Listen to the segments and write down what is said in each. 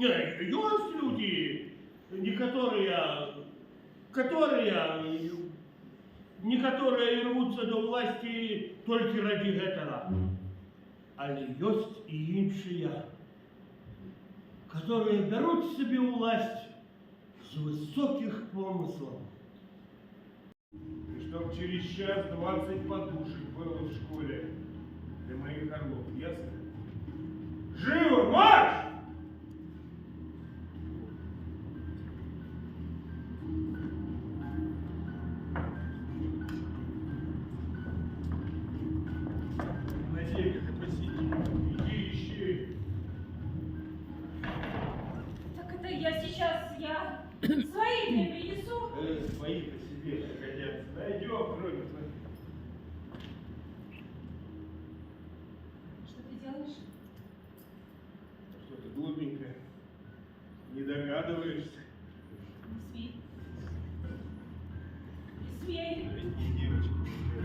Есть люди, некоторые рвутся до власти только ради этого. Але есть и іншие, которые берут себе власть с высоких помыслов. И чтоб через час 20 подушек было в школе для моих орлов, ясно? Живо, марш! Надеюсь, это посиди. Иди ищи. Так это я сейчас, свои тебе принесу. Свои по себе пригодятся. Найдем, кроме твоих. Что ты делаешь? Что-то глупенькое. Не догадываешься? Не смей. Но ведь не девочка,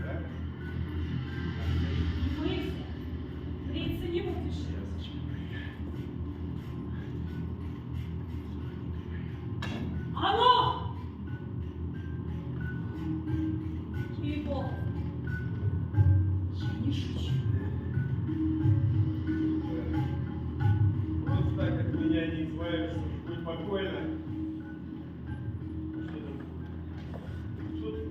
да? Не смейся. Бриться не будешь. А ну! Ей-богу. Я не шучу. Вот так от меня не избавишься. Будь покойна. Что там?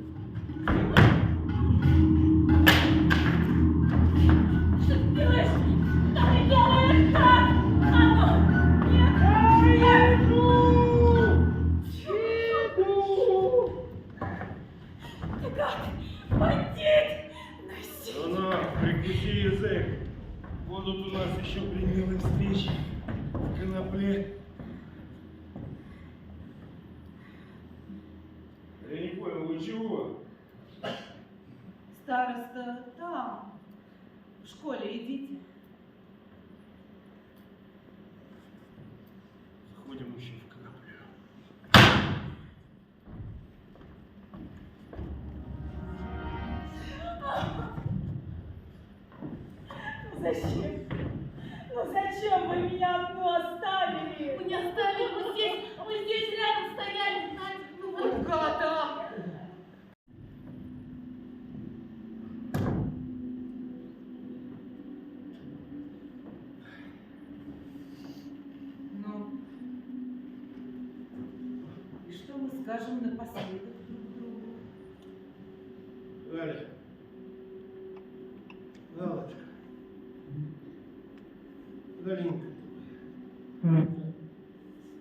Что ты делаешь? Что ты делаешь? Так! А ну! Нет! Нет! Ты гад! Бандит! Насильник! Ну-ну, прикуси язык. Будут у нас еще примилые встречи в конопле. Я не понял, вы чего? Староста там, в школе, идите. Заходим еще в коноплю. Зачем? Ну зачем вы меня одну оставили? Мы не оставили, мы здесь рядом стояли, знаете, ну вот гада! Ну, и что мы скажем напоследок друг другу? Галя, Галочка, Галинка,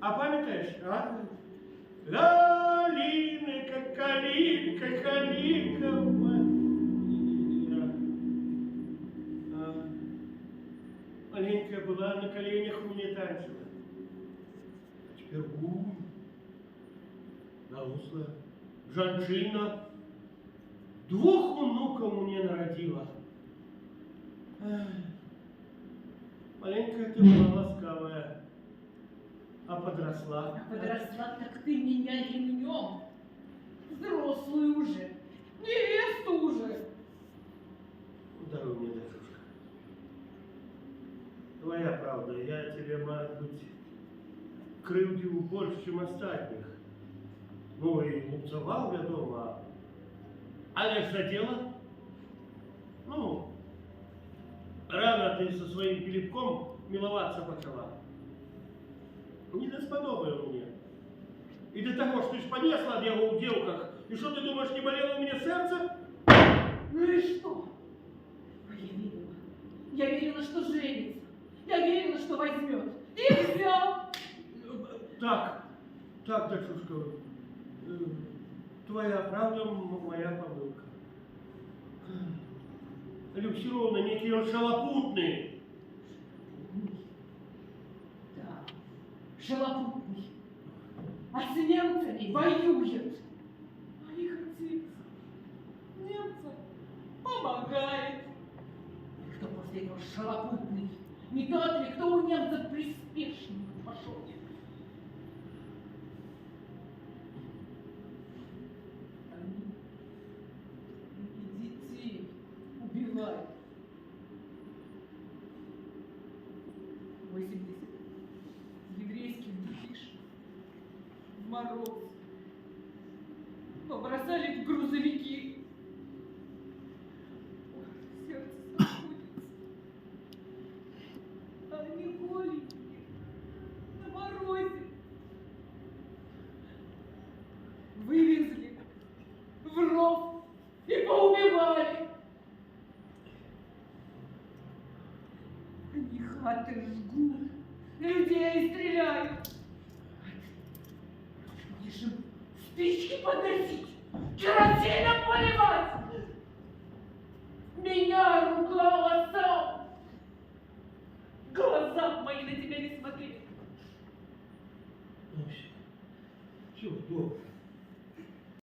а памятаешь, а? Галинка, калинка, калинка моя. Маленькая была на коленях у меня танцевала. А теперь взрослая, женщина. 2 внуков мне народила. Маленькая ты была ласкавая, а подросла. Подросла, так ты меня ремнем. Взрослую уже. Невесту уже. Даруй мне, дочушка. Твоя правда, я тебе, может быть, крывдил больше, чем остальных. Ну и лупцевал, ведомо. Але ж за дело. Ну, рано ты со своим Пилипком миловаться почала. Не досподобаю мне. И до того, что ты ж понесла от его в девках, и что ты думаешь, не болело у меня сердце? Ну и что? А я верила. Я верила, что женится. Я верила, что возьмет. И взял. Так, дочушка, твоя правда, моя помылка. Люксировна, некий он шалопутный. Да, шалопутный. А с немцами воюет. А их отец немцам помогает. И кто после этого шалопутный? Не тот ли, кто у немцев приспешник пошел? Они и детей убивают. 80 еврейских Мороз. Побросали в грузовики. Ой, сердце заходится. Они голенькие, на морозе. Вывезли в ров и поубивали. Они хаты жгут, людей стреляют. Будешь им спички подносить, керосином поливать. Меня ругала сам. Глаза мои на тебя не смотрели. Ну все, все, добро.